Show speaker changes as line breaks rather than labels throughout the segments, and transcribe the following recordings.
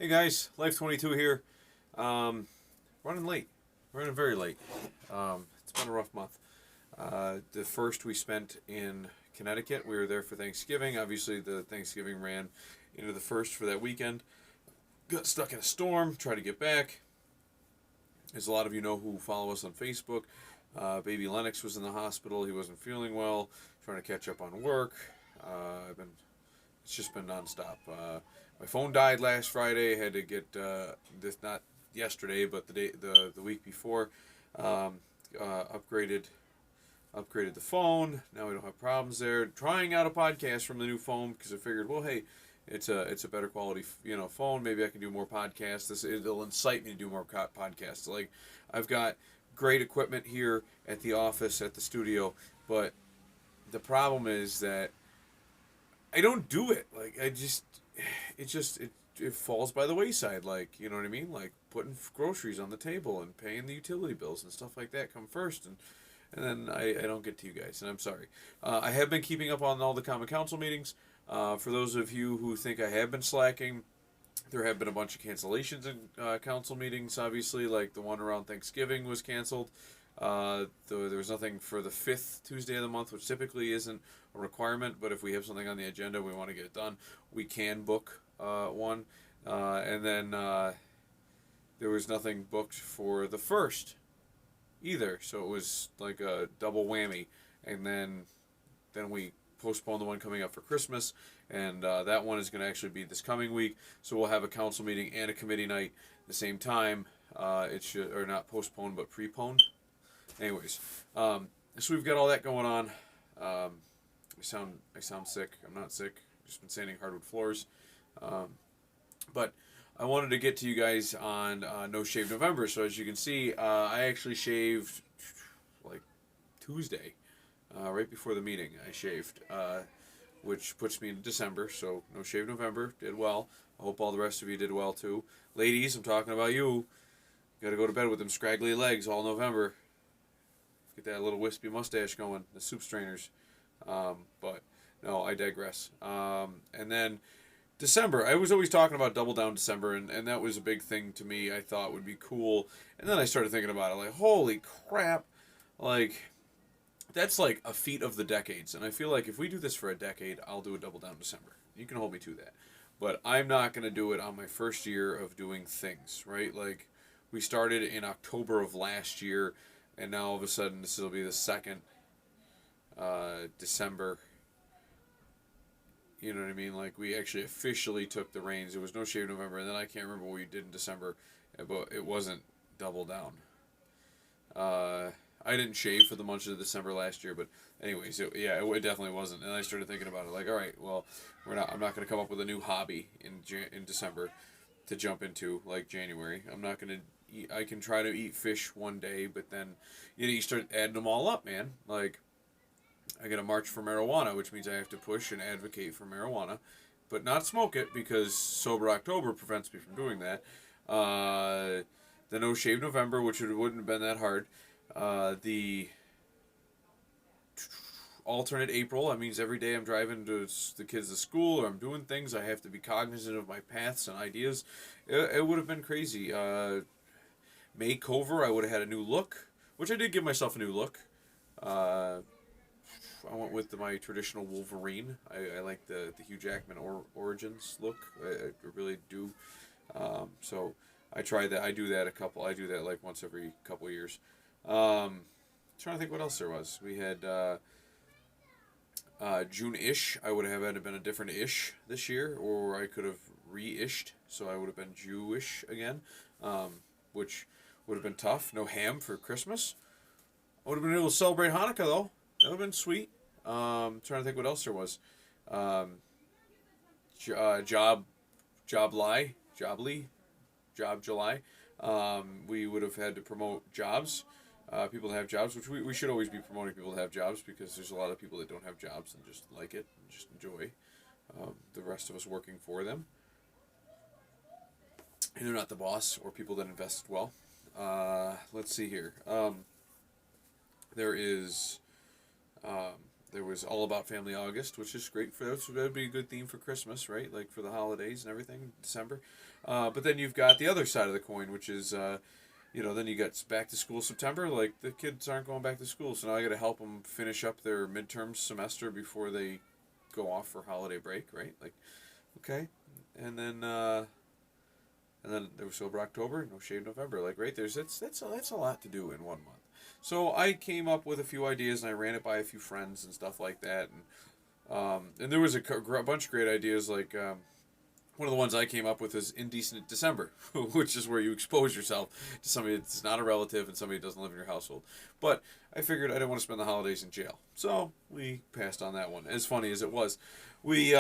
Hey guys, Life22 here. Um, Running late, running very late. It's been a rough month. The first we spent in Connecticut. We were there for Thanksgiving. Obviously, the Thanksgiving ran into the first for that weekend. Got stuck in a storm. Tried to get back. As a lot of you know who follow us on Facebook, baby Lennox was in the hospital. He wasn't feeling well. Trying to catch up on work. It's just been nonstop. My phone died last Friday. Had to get this not yesterday, but the week before. Um, upgraded the phone. Now we don't have problems there. Trying out a podcast from the new phone because I figured, well, hey, it's a better quality phone. Maybe I can do more podcasts. It'll incite me to do more podcasts. Like I've got great equipment here at the office at the studio, but the problem is that I don't do it. Like it falls by the wayside. Like you know what I mean. Like putting groceries on the table and paying the utility bills and stuff like that come first, and then I don't get to you guys, and I'm sorry. I have been keeping up on all the common council meetings. For those of you who think I have been slacking, there have been a bunch of cancellations in council meetings. Obviously, like the one around Thanksgiving was canceled. There was nothing for the fifth Tuesday of the month, which typically isn't a requirement, but if we have something on the agenda we want to get it done, we can book one. And then there was nothing booked for the first either, so it was like a double whammy. And then we postponed the one coming up for Christmas, and that one is going to actually be this coming week. So we'll have a council meeting and a committee night at the same time. It should, or not postponed, but preponed. Anyways, so we've got all that going on. I sound sick. I'm not sick. Just been sanding hardwood floors. But I wanted to get to you guys on No Shave November. So as you can see, I actually shaved like Tuesday, right before the meeting. I shaved, which puts me in December. So No Shave November did well. I hope all the rest of you did well too. Ladies, I'm talking about you. Got to go to bed with them scraggly legs all November. Get that little wispy mustache going. The soup strainers. But no, I digress. And then December, I was always talking about Double Down December, and that was a big thing to me. I thought would be cool. And then I started thinking about it, like, holy crap, like that's like a feat of the decades. And I feel like if we do this for a decade, I'll do a Double Down December. You can hold me to that. But I'm not going to do it on my first year of doing things, right? Like we started in October of last year, and now all of a sudden this will be the second December. You know what I mean? Like we actually officially took the reins. It was No Shave November, and then I can't remember what we did in December, but it wasn't Double Down. I didn't shave for the month of December last year, but anyways, it definitely wasn't. And I started thinking about it, like, all right, well, I'm not going to come up with a new hobby in December to jump into like January. I'm not going to eat. I can try to eat fish one day, but then you start adding them all up, man. Like I got to march for marijuana, which means I have to push and advocate for marijuana, but not smoke it because Sober October prevents me from doing that. The No Shave November, which wouldn't have been that hard. The alternate April, that means every day I'm driving the kids to school or I'm doing things, I have to be cognizant of my paths and ideas. It would have been crazy. May Cover, I would have had a new look, which I did give myself a new look. I went with my traditional Wolverine. I like the Hugh Jackman Origins look. I really do. So I tried that. I do that like once every couple of years. Trying to think what else there was. We had June-ish. I would have had to been a different ish this year, or I could have re-ished, so I would have been Jewish again, which would have been tough. No ham for Christmas. I would have been able to celebrate Hanukkah though. That would have been sweet. Trying to think what else there was. Job July. We would have had to promote jobs. People to have jobs, which we should always be promoting people to have jobs because there's a lot of people that don't have jobs and just like it and just enjoy the rest of us working for them. And they're not the boss or people that invest well. Let's see here. There is there was All About Family August, which is great for that would be a good theme for Christmas, right? Like for the holidays and everything, December. But then you've got the other side of the coin, which is then you got back to school September. Like the kids aren't going back to school, so now I got to help them finish up their midterm semester before they go off for holiday break, right? Like, okay, and then there was Sober October, No Shave November. Like, right, that's a lot to do in 1 month. So I came up with a few ideas and I ran it by a few friends and stuff like that, and there was a bunch of great ideas. Like one of the ones I came up with is Indecent December, which is where you expose yourself to somebody that's not a relative and somebody that doesn't live in your household. But I figured I didn't want to spend the holidays in jail, so we passed on that one. As funny as it was, we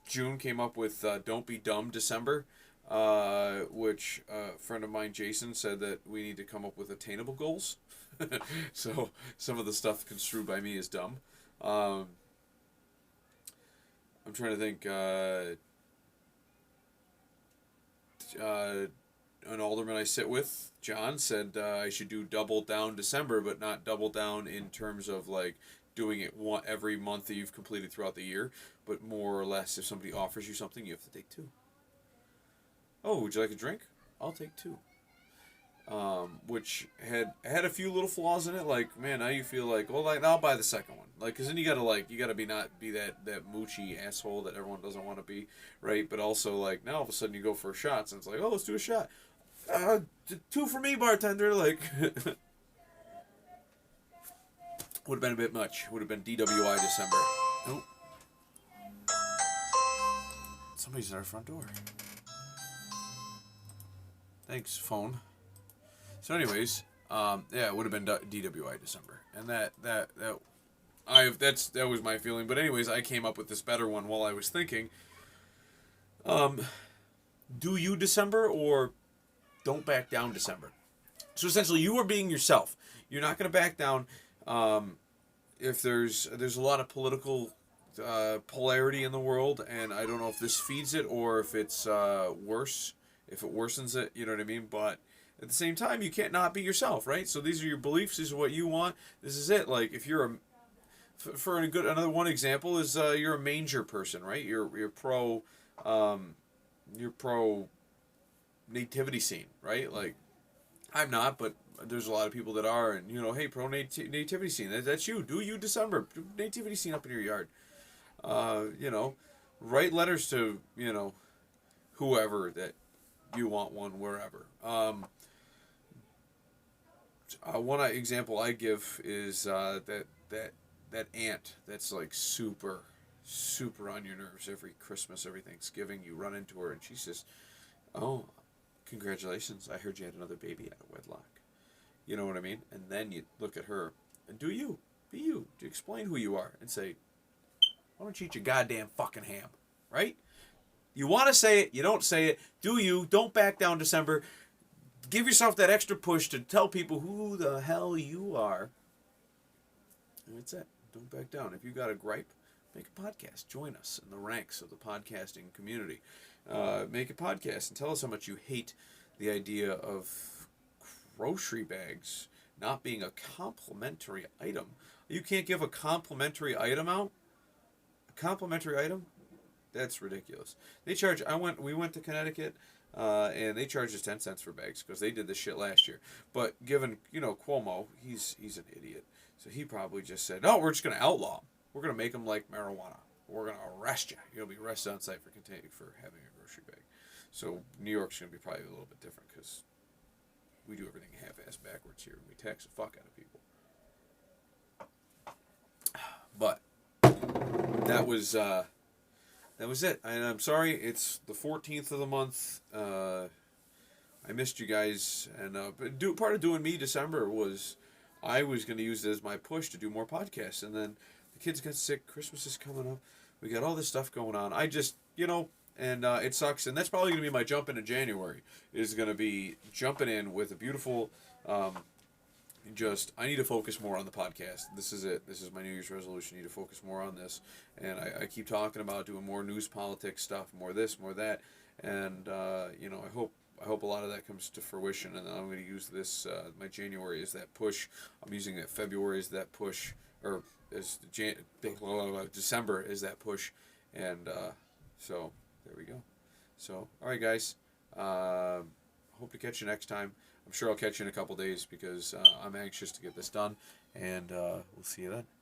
June came up with Don't Be Dumb December, which a friend of mine, Jason, said that we need to come up with attainable goals. So some of the stuff construed by me is dumb. I'm trying to think. An alderman I sit with, John, said I should do double down December, but not double down in terms of like doing it every month that you've completed throughout the year, but more or less if somebody offers you something, you have to take two. Oh, would you like a drink? I'll take two. Which had a few little flaws in it. Like, man, now you feel like, well, like I'll buy the second one. Like, cause then you gotta not be that moochy asshole that everyone doesn't want to be, right? But also like now all of a sudden you go for shots and it's like, oh, let's do a shot. Two for me, bartender. Like, would have been a bit much. Would have been DWI December. Nope. Somebody's at our front door. Thanks, phone. So, anyways, it would have been DWI December, and that was my feeling. But anyways, I came up with this better one while I was thinking. Do you December or don't back down December? So essentially, you are being yourself. You're not going to back down. If there's a lot of political polarity in the world, and I don't know if this feeds it or if it's worse, if it worsens it. You know what I mean? But at the same time, you can't not be yourself, right? So these are your beliefs. This is what you want. This is it. Like if you're another one example is you're a manger person, right? You're pro nativity scene, right? Like I'm not, but there's a lot of people that are, and hey, pro nativity scene. That's you. Do you December nativity scene up in your yard? Write letters to whoever that you want one wherever. One example I give is that aunt that's like super on your nerves every Christmas, every Thanksgiving. You run into her and she says, "Oh, congratulations! I heard you had another baby out of wedlock." You know what I mean? And then you look at her and be you. Explain who you are and say, "Why don't you eat your goddamn fucking ham?" Right? You want to say it, you don't say it. Do you? Don't back down December. Give yourself that extra push to tell people who the hell you are. And that's it. Don't back down. If you got a gripe, make a podcast. Join us in the ranks of the podcasting community. Make a podcast and tell us how much you hate the idea of grocery bags not being a complimentary item. You can't give a complimentary item out? A complimentary item? That's ridiculous. They charge. We went to Connecticut, and they charged us 10 cents for bags because they did this shit last year. But given Cuomo, he's an idiot, so he probably just said, "No, we're just gonna outlaw them. We're gonna make them like marijuana. We're gonna arrest you. You'll be arrested on site for having a grocery bag." So New York's gonna be probably a little bit different because we do everything half-ass backwards here. We tax the fuck out of people. But that was it. And I'm sorry, it's the 14th of the month. I missed you guys. And part of doing me December was I was going to use it as my push to do more podcasts. And then the kids got sick. Christmas is coming up. We got all this stuff going on. I just, and it sucks. And that's probably going to be my jump into January. Is going to be jumping in with a beautiful... I need to focus more on the podcast. This is it. This is my New Year's resolution. I need to focus more on this. And I keep talking about doing more news, politics stuff, more this, more that. And, I hope a lot of that comes to fruition, and then I'm going to use this my January as that push. I'm using that February as that push, or as December as that push, and so there we go. So all right, guys. Hope to catch you next time. I'm sure I'll catch you in a couple days because I'm anxious to get this done, and we'll see you then.